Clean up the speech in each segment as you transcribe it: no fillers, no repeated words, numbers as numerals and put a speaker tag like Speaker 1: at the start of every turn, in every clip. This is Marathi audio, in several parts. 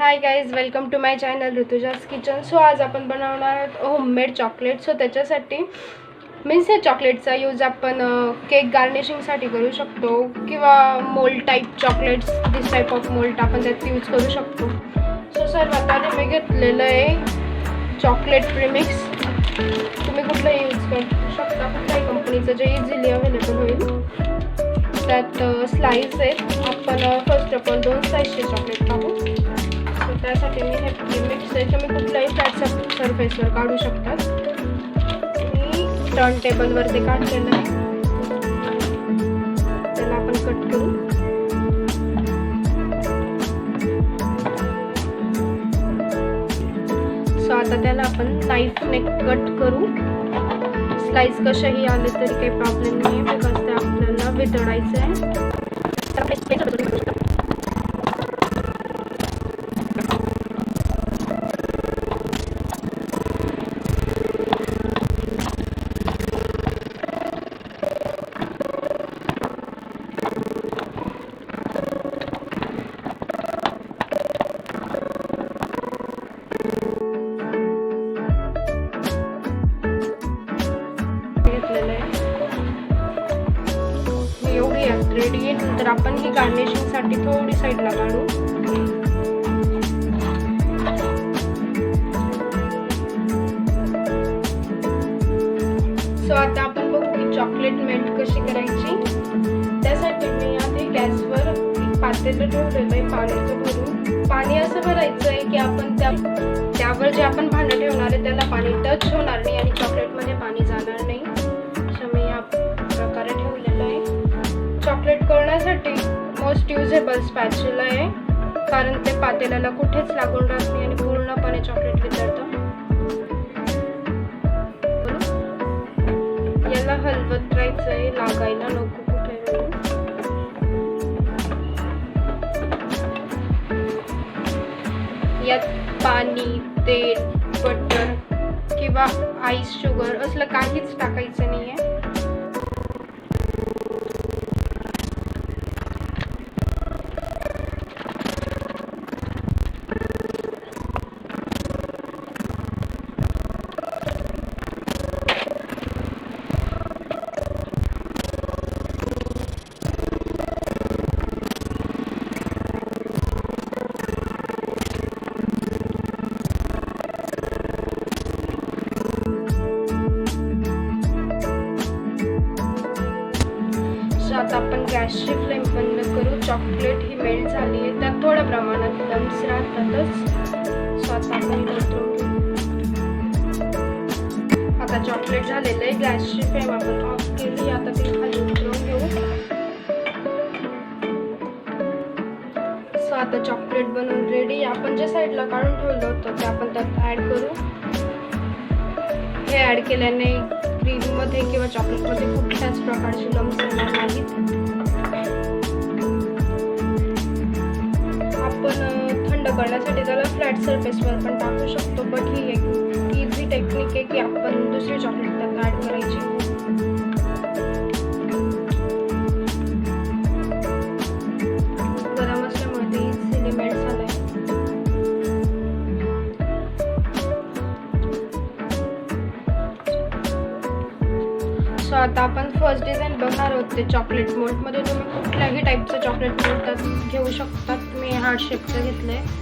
Speaker 1: High guys, welcome to my channel Rutuja's kitchen. So आज आपण बनवणार आहोत होममेड चॉकलेट. सो त्याच्यासाठी मीन्स या चॉकलेटचा यूज आपण केक गार्निशिंगसाठी करू शकतो किंवा mould type chocolates, this type of mould आपण त्यात यूज करू शकतो. सो सर्वात आधी मी घेतलेलं आहे चॉकलेट प्रीमिक्स. तुम्ही कुठलंही यूज करू शकता, कुठल्याही कंपनीचं जे इझिली अवेलेबल होईल. त्यात स्लाईस आहेत. आपण 2 साईजचे चॉकलेट टाकू. सो त्यासाठी मी हे प्रीमिक्स आहे, तुम्ही कुठल्याही फ्लॅट सरफेसवर काढू शकतात. मी टर्न टेबलवर ते काढलेलं आहे. त्याला आपण कट करू. सो आता त्याला आपण नाईफने कट करू. स्लाइस कशाही आले तरी काही प्रॉब्लेम नाही आहे, बिकॉज ते आपल्याला वितळायचं आहे. रेडी आहे. नंतर आपण ही गार्निशिंगसाठी थोडी साईडला काढू. सो आता आपण बघू की चॉकलेट मेल्ट कशी करायची. त्यासाठी मी आधी गॅसवर एक पातेलं ठेवलेलं आहे पाण्याचं भरून. पाणी असं भरायचं आहे की आपण त्यावर जे आपण भांडं ठेवणार आहे त्याला पाणी टच होणार नाही आणि चॉकलेटमध्ये पाणी जाणार नाही. सो मी या प्रकारे ठेवलेलं आहे. चॉकलेट करण्यासाठी मोस्ट युजेबल स्पॅच्युला आहे, कारण ते पातेल्याला कुठेच लागून राहत नाही आणि पूर्णपणे चॉकलेट वितळतं. याला हलवत राहायचं आहे, लागायला नको कुठे. यात पाणी, तेल, बटर किंवा आईस, शुगर असलं काहीच टाकायचं नाही आहे. आता आपण गॅसची फ्लेम बंद करू. चॉकलेट ही मेल्ट झाली आहे, त्यात थोड्या प्रमाणात लम्स राहतातच. सो आता आपण उतरवून घेऊ. आता चॉकलेट झालेलं आहे. गॅसची फ्लेम आपण ऑफ केली. आता ती खाली उतरवून घेऊ. सो आता चॉकलेट बनवून रेडी. आपण जे साईडला काढून ठेवलं होतं ते आपण त्यात ॲड करू. हे ॲड केल्याने क्रीममध्ये किंवा चॉकलेटमध्ये कुठल्याच प्रकारचे लम्स येणार नाहीत. आपण थंड करण्यासाठी त्याला फ्लॅट सरफेसवर पण टाकू शकतो, बट ही एक इझी टेक्निक आहे की आपण दुसरी चॉकलेट त्यात ॲड करायची. गरम असल्यामुळे ते इझिली मेल्ट झालं आहे. सो आता आपण फर्स्ट डिझाईन बघणार आहोत ते चॉकलेट मोल्डमध्ये. तुम्ही कुठल्याही टाईपचं चॉकलेट मोल्ड त्यात घेऊ शकतात. मी हार्ट शेपचं घेतलं आहे.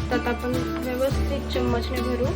Speaker 1: त्यात आपण व्यवस्थित चम्मचने भरू.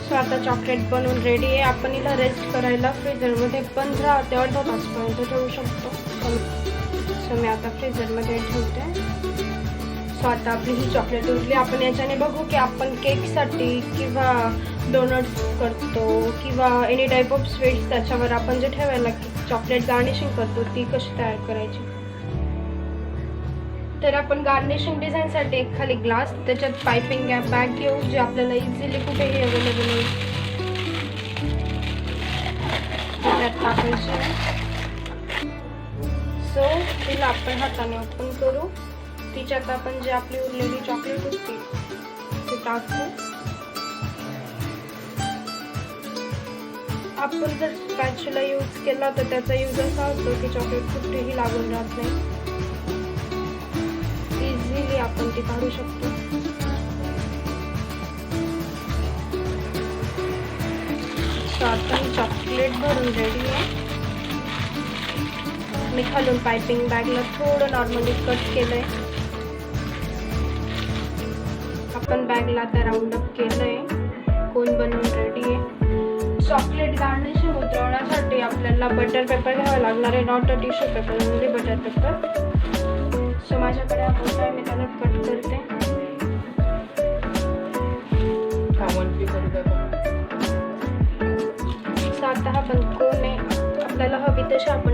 Speaker 1: सो आता चॉकलेट बनवून रेडी आहे. आपण हिला रेस्ट करायला फ्रीजरमध्ये 15 ते अर्धा तासपर्यंत ठेवू शकतो. सो मी आता फ्रीजरमध्ये ठेवते. सो आता आपली ही चॉकलेट उरली. आपण याच्याने बघू की आपण केकसाठी किंवा डोनट्स करतो किंवा एनी टाईप ऑफ स्वीट्स, त्याच्यावर आपण जे ठेवायला चॉकलेट गार्निशिंग करतो ती कशी तयार करायची. तर आपण गार्निशिंग डिझाईनसाठी एक खाली ग्लास, त्याच्यात पायपिंग बॅग घेऊ जे आपल्याला इझिली कुठेही अवेलेबल होईल. त्यात टाकायची. सो तिला आपण हाताने ओपन करू. तिच्यात आपण जे आपली उरलेली चॉकलेट होती ते टाकू. आपण जर स्पॅच्युला यूज केला तर त्याचा यूज असा होतो की चॉकलेट कुठेही लागून राहत नाही. इझिली आपण ती काढू शकतो. सो आता ही चॉकलेट भरून रेडी आहे. मी खालून पायपिंग बॅगला थोडं नॉर्मली कट केलंय. आपण बॅगला आता राऊंड अप केलंय. कोन बनवून रेडी आहे. चॉकलेट गार्निशिंग उतरवण्यासाठी आपल्याला बटर पेपर घ्यावा लागणार आहे, not a tissue paper, only butter paper. So माझ्याकडे हा मोठा आहे, मी त्याला कट करते. सो आता हा पण कोन आहे, आपल्याला हवी तशी आपण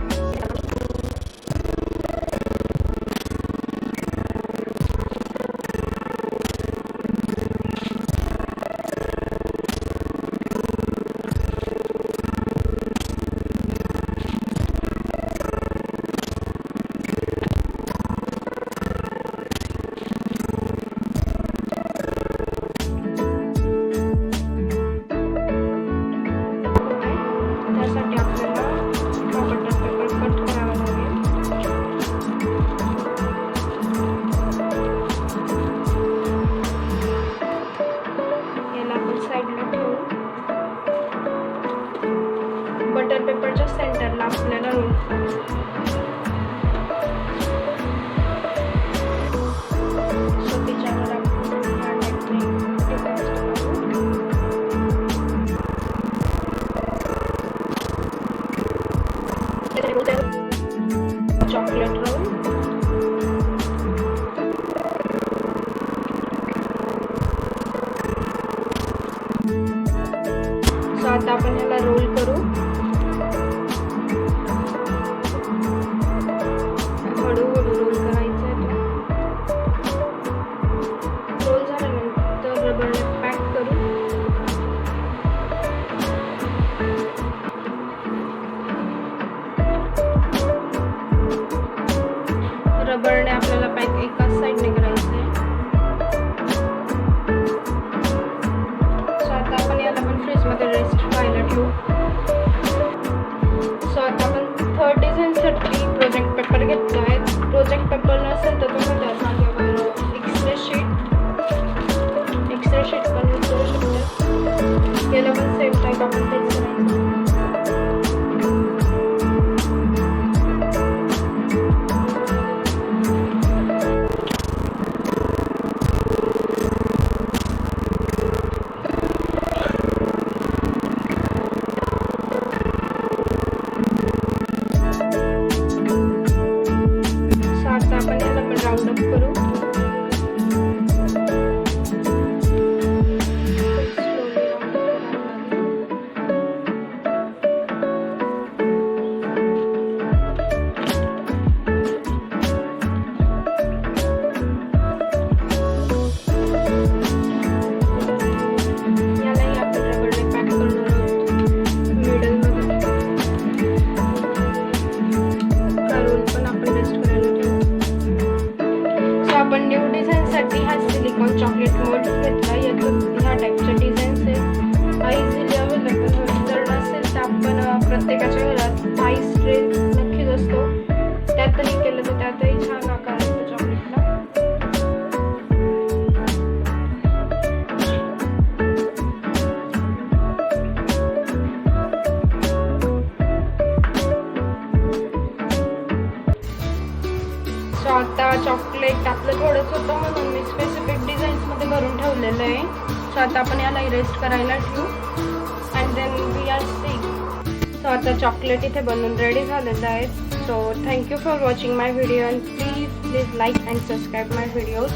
Speaker 1: बटर पेपरच्या सेंटरला आपल्याला रोल चॉकलेट रोल. सो आता आपण ह्याला रोल करू. हळूहळू रोल करायचं आहे. रोल झाल्यानंतर रबरने पॅक करू. रबरने आपल्याला पॅक एकाच साईडने करायचं आहे. सो आता आपण याला पण फ्रीजमध्ये रेस्ट व्हायला ठेवू. सो आता आपण थर्ड डिझाईनसाठी प्रोजेक्ट पेपर घेतला आहे. प्रोजेक्ट पेपर नसेल तर तुम्ही त्या जागेवर एक्सरे शीट पण यूज करू शकता. याला पण सेम टाईप आपण तेच करायचं. आपण याला पण राऊंड अप करू. यालाही आपण रबरने पॅक करणार आहोत मिडलमध्ये. हा रोल पण आपण रेस्ट करायला ठेवू. आपण न्यू डिझाईनसाठी हा सिलिकॉन चॉकलेट मोल्ड घेतला. याच्यात ह्या टाईपच्या डिझाईन्स आहेत. हा इझिली अवेलेबल होईल. जर नसेल तर आपण प्रत्येकाच्या घरात आईस ट्रे नक्कीच असतो, त्यातही केलं तर त्यातही छान आकार असतो चॉकलेटला. सो आता चॉकलेट आपलं थोडंच होतं म्हणून मी स्पेसिफिक डिझाईन्समध्ये भरून ठेवलेलं आहे. सो आता आपण याला रेस्ट करायला ठेवू. And then we are see. So आता चॉकलेट इथे बनवून रेडी झालेलं आहे. So thank you for watching my video and please like and subscribe my videos.